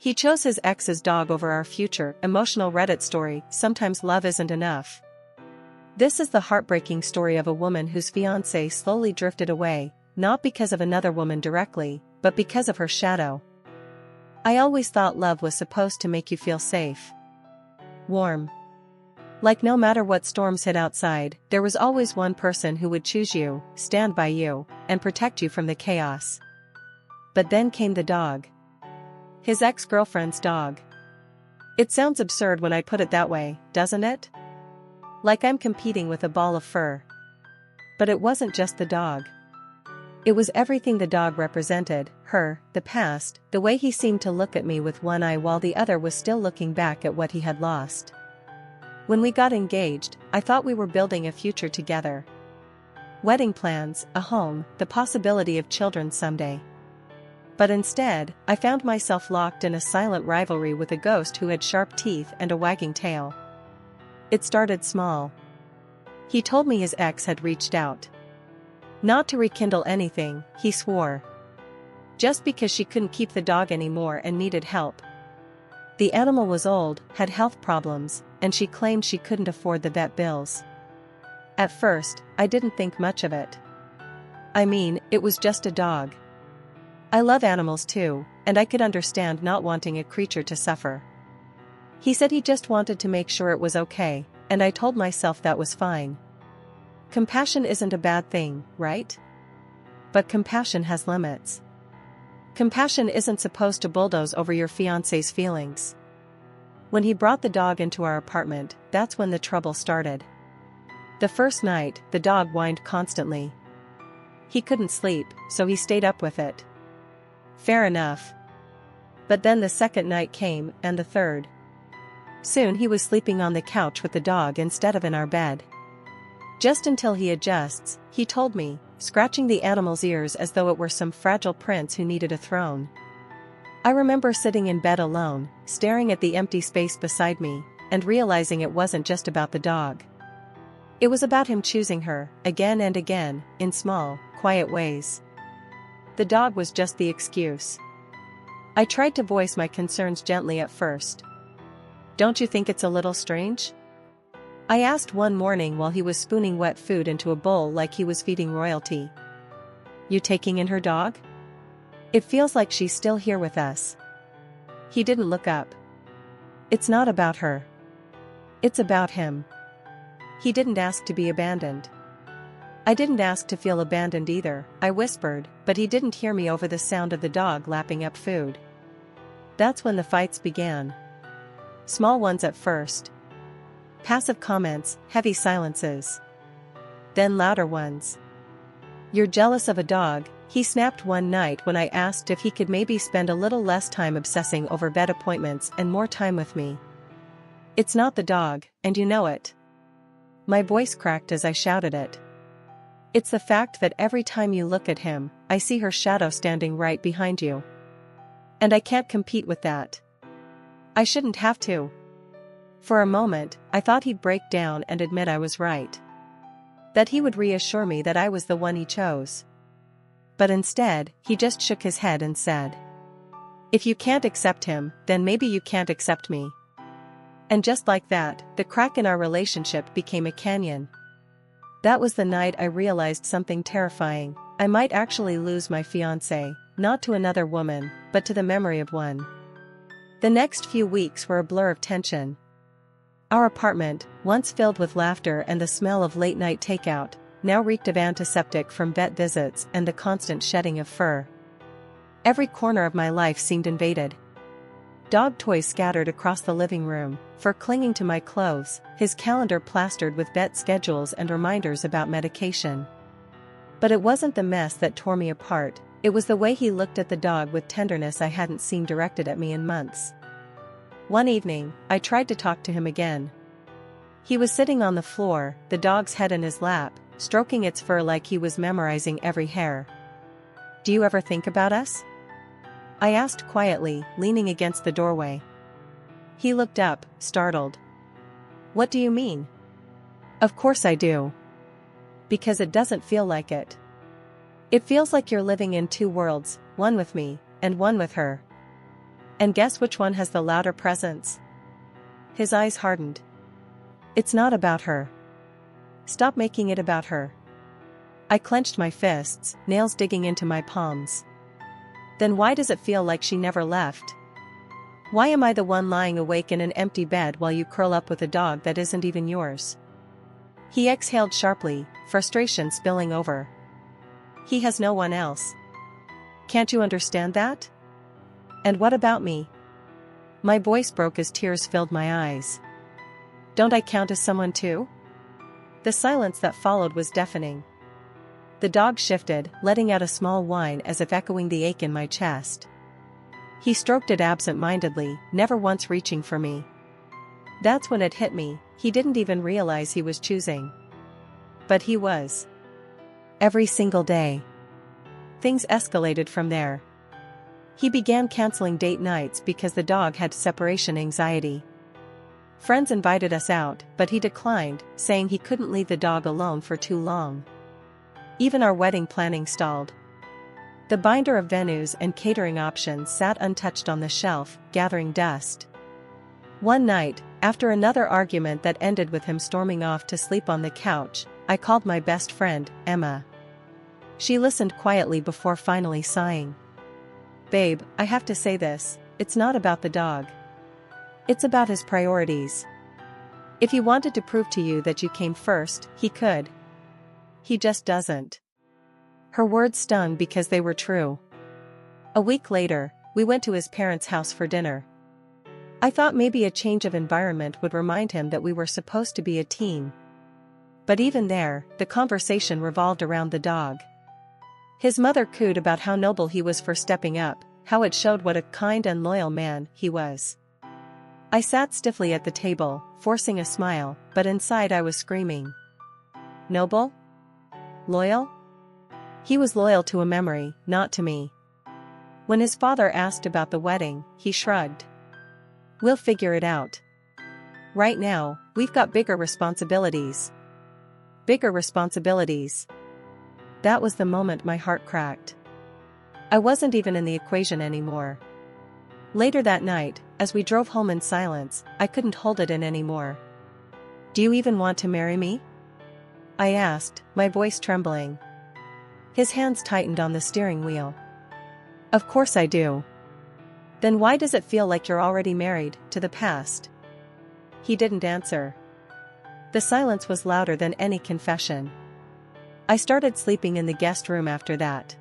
He chose his ex's dog over our future. Emotional Reddit story, sometimes love isn't enough. This is the heartbreaking story of a woman whose fiancé slowly drifted away, not because of another woman directly, but because of her shadow. I always thought love was supposed to make you feel safe. Warm. Like no matter what storms hit outside, there was always one person who would choose you, stand by you, and protect you from the chaos. But then came the dog. His ex-girlfriend's dog. It sounds absurd when I put it that way, doesn't it? Like I'm competing with a ball of fur. But it wasn't just the dog. It was everything the dog represented, her, the past, the way he seemed to look at me with one eye while the other was still looking back at what he had lost. When we got engaged, I thought we were building a future together. Wedding plans, a home, the possibility of children someday. But instead, I found myself locked in a silent rivalry with a ghost who had sharp teeth and a wagging tail. It started small. He told me his ex had reached out. Not to rekindle anything, he swore. Just because she couldn't keep the dog anymore and needed help. The animal was old, had health problems, and she claimed she couldn't afford the vet bills. At first, I didn't think much of it. I mean, it was just a dog. I love animals too, and I could understand not wanting a creature to suffer. He said he just wanted to make sure it was okay, and I told myself that was fine. Compassion isn't a bad thing, right? But compassion has limits. Compassion isn't supposed to bulldoze over your fiancé's feelings. When he brought the dog into our apartment, that's when the trouble started. The first night, the dog whined constantly. He couldn't sleep, so he stayed up with it. Fair enough. But then the second night came, and the third. Soon he was sleeping on the couch with the dog instead of in our bed. Just until he adjusts, he told me, scratching the animal's ears as though it were some fragile prince who needed a throne. I remember sitting in bed alone, staring at the empty space beside me, and realizing it wasn't just about the dog. It was about him choosing her, again and again, in small, quiet ways. The dog was just the excuse. I tried to voice my concerns gently at first. Don't you think it's a little strange? I asked one morning while he was spooning wet food into a bowl like he was feeding royalty. You taking in her dog? It feels like she's still here with us. He didn't look up. It's not about her. It's about him. He didn't ask to be abandoned. I didn't ask to feel abandoned either, I whispered, but he didn't hear me over the sound of the dog lapping up food. That's when the fights began. Small ones at first. Passive comments, heavy silences. Then louder ones. You're jealous of a dog, he snapped one night when I asked if he could maybe spend a little less time obsessing over vet appointments and more time with me. It's not the dog, and you know it. My voice cracked as I shouted it. It's the fact that every time you look at him, I see her shadow standing right behind you. And I can't compete with that. I shouldn't have to. For a moment, I thought he'd break down and admit I was right. That he would reassure me that I was the one he chose. But instead, he just shook his head and said, if you can't accept him, then maybe you can't accept me. And just like that, the crack in our relationship became a canyon. That was the night I realized something terrifying. I might actually lose my fiancé, not to another woman, but to the memory of one. The next few weeks were a blur of tension. Our apartment, once filled with laughter and the smell of late-night takeout, now reeked of antiseptic from vet visits and the constant shedding of fur. Every corner of my life seemed invaded. Dog toys scattered across the living room, fur clinging to my clothes, his calendar plastered with vet schedules and reminders about medication. But it wasn't the mess that tore me apart, it was the way he looked at the dog with tenderness I hadn't seen directed at me in months. One evening, I tried to talk to him again. He was sitting on the floor, the dog's head in his lap, stroking its fur like he was memorizing every hair. Do you ever think about us? I asked quietly, leaning against the doorway. He looked up, startled. What do you mean? Of course I do. Because it doesn't feel like it. It feels like you're living in two worlds, one with me, and one with her. And guess which one has the louder presence? His eyes hardened. It's not about her. Stop making it about her. I clenched my fists, nails digging into my palms. Then why does it feel like she never left? Why am I the one lying awake in an empty bed while you curl up with a dog that isn't even yours? He exhaled sharply, frustration spilling over. He has no one else. Can't you understand that? And what about me? My voice broke as tears filled my eyes. Don't I count as someone too? The silence that followed was deafening. The dog shifted, letting out a small whine as if echoing the ache in my chest. He stroked it absent-mindedly, never once reaching for me. That's when it hit me, he didn't even realize he was choosing. But he was. Every single day. Things escalated from there. He began canceling date nights because the dog had separation anxiety. Friends invited us out, but he declined, saying he couldn't leave the dog alone for too long. Even our wedding planning stalled. The binder of venues and catering options sat untouched on the shelf, gathering dust. One night, after another argument that ended with him storming off to sleep on the couch, I called my best friend, Emma. She listened quietly before finally sighing. Babe, I have to say this, it's not about the dog. It's about his priorities. If he wanted to prove to you that you came first, he could. He just doesn't. Her words stung because they were true. A week later, we went to his parents' house for dinner. I thought maybe a change of environment would remind him that we were supposed to be a team. But even there, the conversation revolved around the dog. His mother cooed about how noble he was for stepping up, how it showed what a kind and loyal man he was. I sat stiffly at the table, forcing a smile, but inside I was screaming. Noble? Loyal? He was loyal to a memory, not to me. When his father asked about the wedding, he shrugged. We'll figure it out. Right now, we've got bigger responsibilities. Bigger responsibilities. That was the moment my heart cracked. I wasn't even in the equation anymore. Later that night, as we drove home in silence, I couldn't hold it in anymore. Do you even want to marry me? I asked, my voice trembling. His hands tightened on the steering wheel. Of course I do. Then why does it feel like you're already married to the past? He didn't answer. The silence was louder than any confession. I started sleeping in the guest room after that.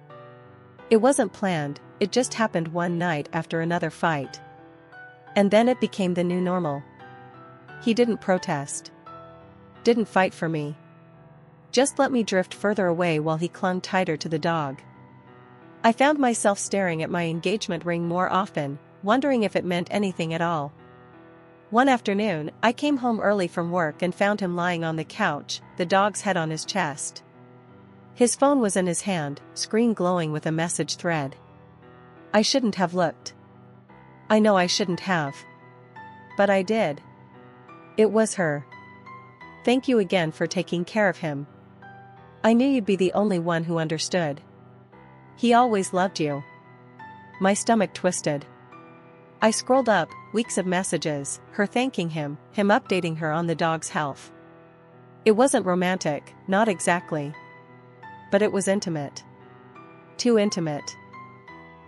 It wasn't planned, it just happened one night after another fight. And then it became the new normal. He didn't protest. Didn't fight for me. Just let me drift further away while he clung tighter to the dog. I found myself staring at my engagement ring more often, wondering if it meant anything at all. One afternoon, I came home early from work and found him lying on the couch, the dog's head on his chest. His phone was in his hand, screen glowing with a message thread. I shouldn't have looked. I know I shouldn't have. But I did. It was her. Thank you again for taking care of him. I knew you'd be the only one who understood. He always loved you. My stomach twisted. I scrolled up, weeks of messages, her thanking him updating her on the dog's health. It wasn't romantic, not exactly. But it was intimate. Too intimate.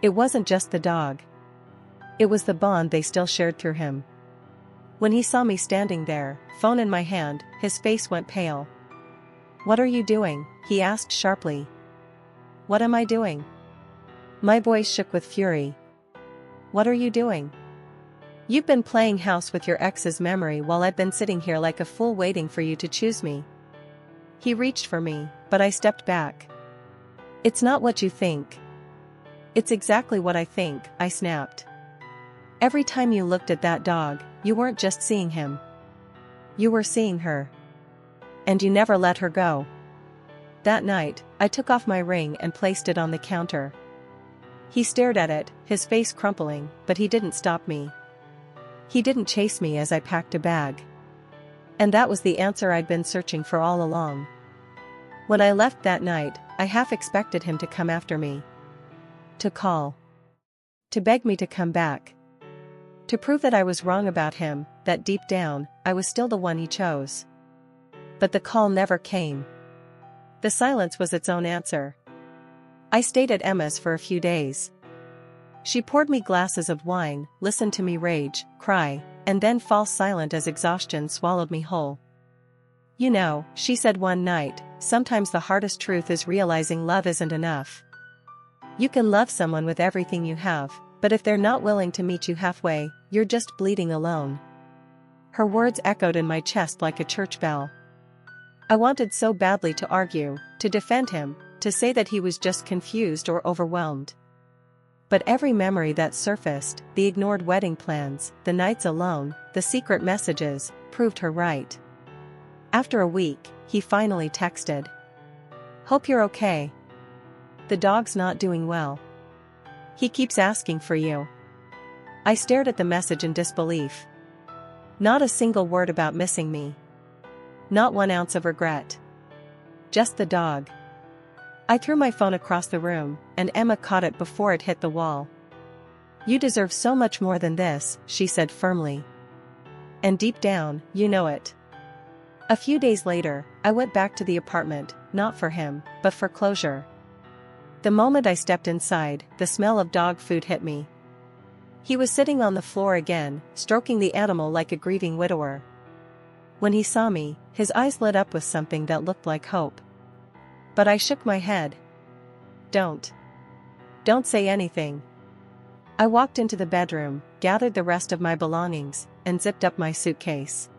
It wasn't just the dog. It was the bond they still shared through him. When he saw me standing there, phone in my hand, his face went pale. What are you doing? He asked sharply. What am I doing? My voice shook with fury. What are you doing? You've been playing house with your ex's memory while I've been sitting here like a fool waiting for you to choose me. He reached for me, but I stepped back. It's not what you think. It's exactly what I think, I snapped. Every time you looked at that dog, you weren't just seeing him. You were seeing her. And you never let her go. That night, I took off my ring and placed it on the counter. He stared at it, his face crumpling, but he didn't stop me. He didn't chase me as I packed a bag. And that was the answer I'd been searching for all along. When I left that night, I half expected him to come after me. To call. To beg me to come back. To prove that I was wrong about him, that deep down, I was still the one he chose. But the call never came. The silence was its own answer. I stayed at Emma's for a few days. She poured me glasses of wine, listened to me rage, cry, and then fall silent as exhaustion swallowed me whole. You know, she said one night, sometimes the hardest truth is realizing love isn't enough. You can love someone with everything you have, but if they're not willing to meet you halfway, you're just bleeding alone. Her words echoed in my chest like a church bell. I wanted so badly to argue, to defend him, to say that he was just confused or overwhelmed. But every memory that surfaced, the ignored wedding plans, the nights alone, the secret messages, proved her right. After a week, he finally texted. "Hope you're okay. The dog's not doing well. He keeps asking for you." I stared at the message in disbelief. Not a single word about missing me. Not 1 ounce of regret. Just the dog. I threw my phone across the room, and Emma caught it before it hit the wall. "You deserve so much more than this," she said firmly. "And deep down, you know it." A few days later, I went back to the apartment, not for him, but for closure. The moment I stepped inside, the smell of dog food hit me. He was sitting on the floor again, stroking the animal like a grieving widower. When he saw me, his eyes lit up with something that looked like hope. But I shook my head. Don't say anything." I walked into the bedroom, gathered the rest of my belongings, and zipped up my suitcase.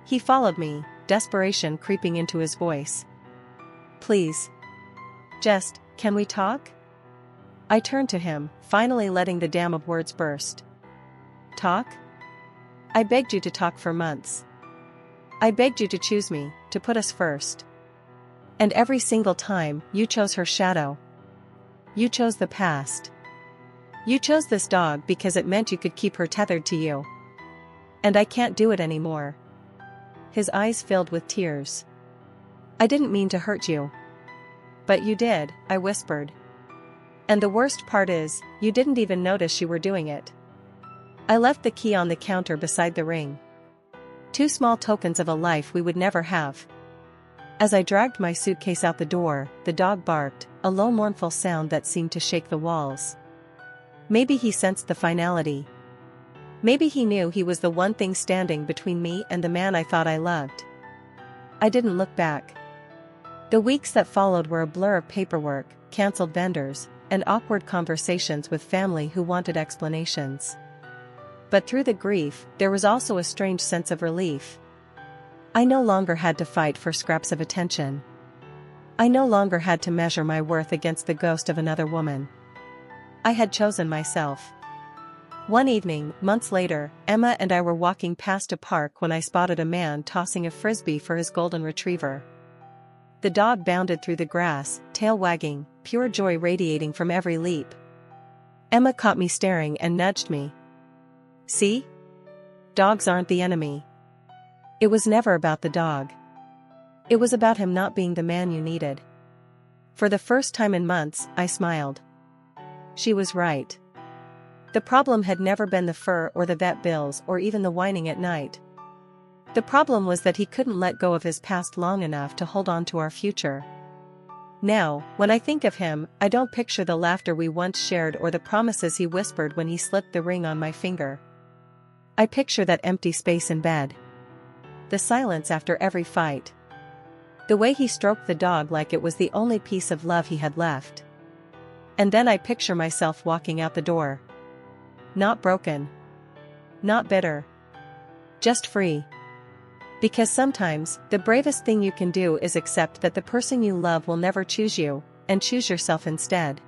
He followed me, desperation creeping into his voice. "Please. Can we talk?" I turned to him, finally letting the dam of words burst. "Talk? I begged you to talk for months. I begged you to choose me, to put us first. And every single time, you chose her shadow. You chose the past. You chose this dog because it meant you could keep her tethered to you. And I can't do it anymore." His eyes filled with tears. "I didn't mean to hurt you." "But you did," I whispered. "And the worst part is, you didn't even notice you were doing it." I left the key on the counter beside the ring. 2 small tokens of a life we would never have. As I dragged my suitcase out the door, the dog barked, a low mournful sound that seemed to shake the walls. Maybe he sensed the finality. Maybe he knew he was the one thing standing between me and the man I thought I loved. I didn't look back. The weeks that followed were a blur of paperwork, cancelled vendors, and awkward conversations with family who wanted explanations. But through the grief, there was also a strange sense of relief. I no longer had to fight for scraps of attention. I no longer had to measure my worth against the ghost of another woman. I had chosen myself. One evening, months later, Emma and I were walking past a park when I spotted a man tossing a frisbee for his golden retriever. The dog bounded through the grass, tail wagging, pure joy radiating from every leap. Emma caught me staring and nudged me. "See? Dogs aren't the enemy." It was never about the dog. It was about him not being the man you needed. For the first time in months, I smiled. She was right. The problem had never been the fur or the vet bills or even the whining at night. The problem was that he couldn't let go of his past long enough to hold on to our future. Now, when I think of him, I don't picture the laughter we once shared or the promises he whispered when he slipped the ring on my finger. I picture that empty space in bed. The silence after every fight. The way he stroked the dog like it was the only piece of love he had left. And then I picture myself walking out the door. Not broken. Not bitter. Just free. Because sometimes, the bravest thing you can do is accept that the person you love will never choose you, and choose yourself instead.